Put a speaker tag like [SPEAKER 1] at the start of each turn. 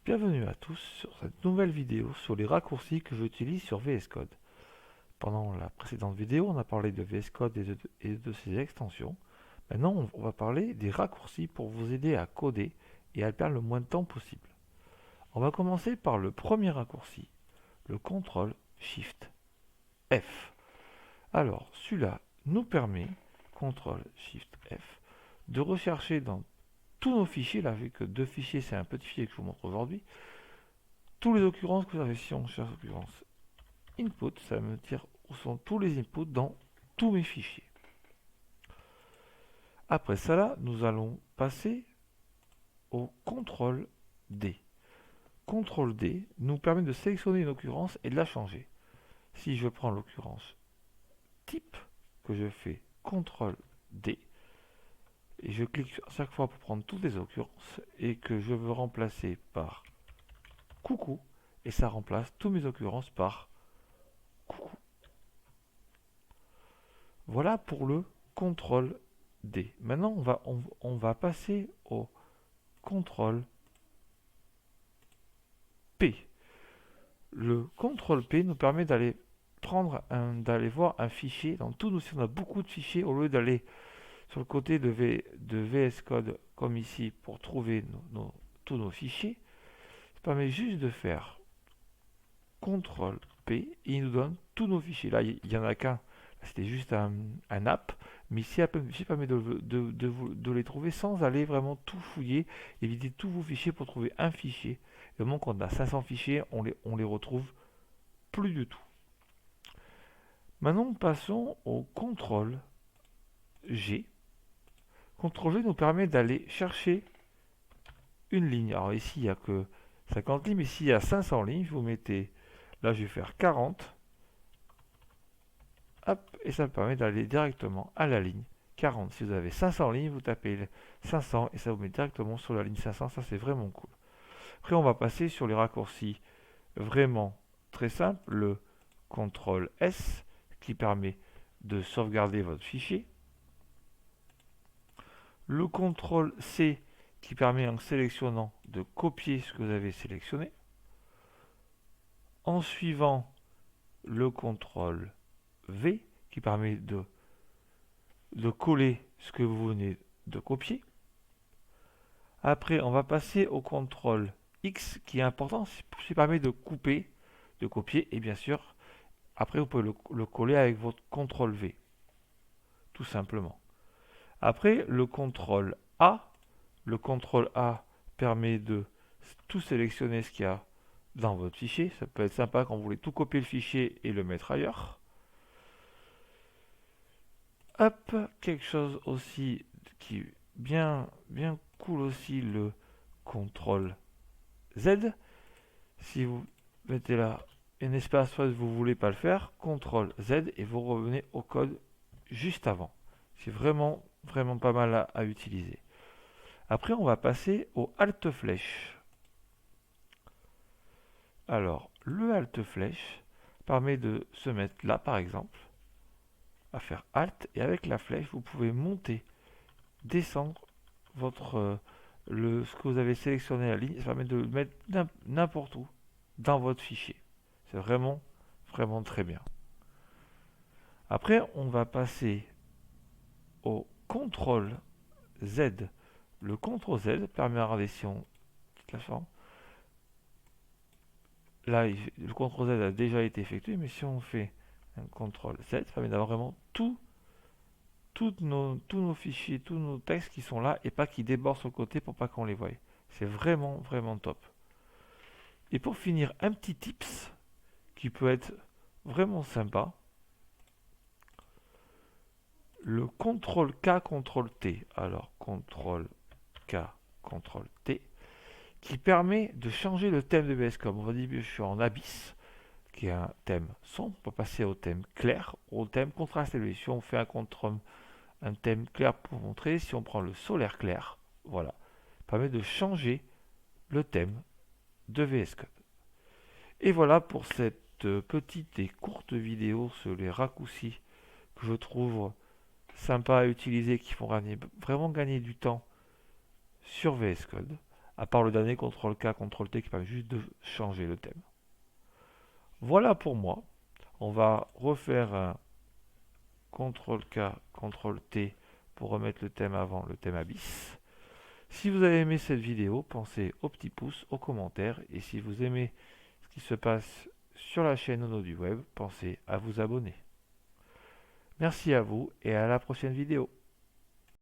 [SPEAKER 1] Bienvenue à tous sur cette nouvelle vidéo sur les raccourcis que j'utilise sur VS Code. Pendant la précédente vidéo, on a parlé de VS Code et de ses extensions. Maintenant, on va parler des raccourcis pour vous aider à coder et à perdre le moins de temps possible. On va commencer par le premier raccourci, le CTRL SHIFT F. Alors, celui-là nous permet, CTRL SHIFT F, de rechercher dans tous nos fichiers, là, vu que deux fichiers, c'est un petit fichier que je vous montre aujourd'hui, tous les occurrences que vous avez. Si on cherche l'occurrence input, ça me dire où sont tous les inputs dans tous mes fichiers. Après ça, là, nous allons passer au CTRL D. CTRL D nous permet de sélectionner une occurrence et de la changer. Si je prends l'occurrence type, que je fais CTRL D, et je clique à chaque fois pour prendre toutes les occurrences, et que je veux remplacer par coucou, et ça remplace toutes mes occurrences par coucou. Voilà pour le CTRL D. Maintenant, on va passer au CTRL P. Le CTRL P nous permet d'aller d'aller voir un fichier. Dans tout, si on a beaucoup de fichiers, au lieu d'aller sur le côté de VS Code, comme ici, pour trouver tous nos fichiers, ça permet juste de faire CTRL P et il nous donne tous nos fichiers. Là, il n'y en a qu'un. C'était juste un app, mais ici, ça permet de les trouver sans aller vraiment tout fouiller, éviter tous vos fichiers pour trouver un fichier. Et au moment qu'on a 500 fichiers, on les retrouve plus du tout. Maintenant, passons au CTRL G. CTRL G nous permet d'aller chercher une ligne. Alors ici, il n'y a que 50 lignes, mais s'il y a 500 lignes, vous mettez, là je vais faire 40. Hop, et ça me permet d'aller directement à la ligne 40. Si vous avez 500 lignes, vous tapez 500 et ça vous met directement sur la ligne 500. Ça, c'est vraiment cool. Après, on va passer sur les raccourcis vraiment très simples. Le CTRL S qui permet de sauvegarder votre fichier. Le CTRL C qui permet en sélectionnant de copier ce que vous avez sélectionné. En suivant le CTRL V qui permet de coller ce que vous venez de copier. Après, on va passer au CTRL X qui est important, qui permet de couper, de copier, et bien sûr, après vous pouvez le coller avec votre CTRL V, tout simplement. Après, le CTRL A. Le CTRL A permet de tout sélectionner ce qu'il y a dans votre fichier. Ça peut être sympa quand vous voulez tout copier le fichier et le mettre ailleurs. Hop, quelque chose aussi qui est bien cool aussi, le CTRL Z. Si vous mettez là un espace soit vous ne voulez pas le faire, CTRL Z et vous revenez au code juste avant. C'est vraiment pas mal à utiliser. Après, on va passer au Alt flèche. Alors, le Alt flèche permet de se mettre là, par exemple, à faire Alt, et avec la flèche, vous pouvez monter, descendre ce que vous avez sélectionné la ligne. Ça permet de le mettre n'importe où dans votre fichier. C'est vraiment très bien. Après, on va passer au CTRL Z. Le CTRL Z permet, regardez si on quitte la forme, là, le CTRL Z a déjà été effectué, mais si on fait un CTRL Z, ça permet d'avoir vraiment tous nos fichiers, tous nos textes qui sont là et pas qui débordent sur le côté pour pas qu'on les voie. C'est vraiment top. Et pour finir, un petit tips qui peut être vraiment sympa. Le CTRL K, CTRL T. Alors, CTRL K, CTRL T, qui permet de changer le thème de VS Code. On va dire que je suis en Abyss, qui est un thème sombre. On peut passer au thème clair, au thème contraste élevé. Si on fait un thème clair pour montrer, si on prend le solaire clair, voilà, ça permet de changer le thème de VS Code. Et voilà pour cette petite et courte vidéo sur les raccourcis que je trouve sympa à utiliser, qui font vraiment gagner du temps sur VS Code. à part le dernier CTRL-K, CTRL-T qui permet juste de changer le thème. Voilà pour moi. On va refaire un CTRL-K, CTRL-T pour remettre le thème avant le thème Abyss. Si vous avez aimé cette vidéo, pensez au petit pouce, aux commentaires, et si vous aimez ce qui se passe sur la chaîne Ono du Web, pensez à vous abonner. Merci à vous et à la prochaine vidéo.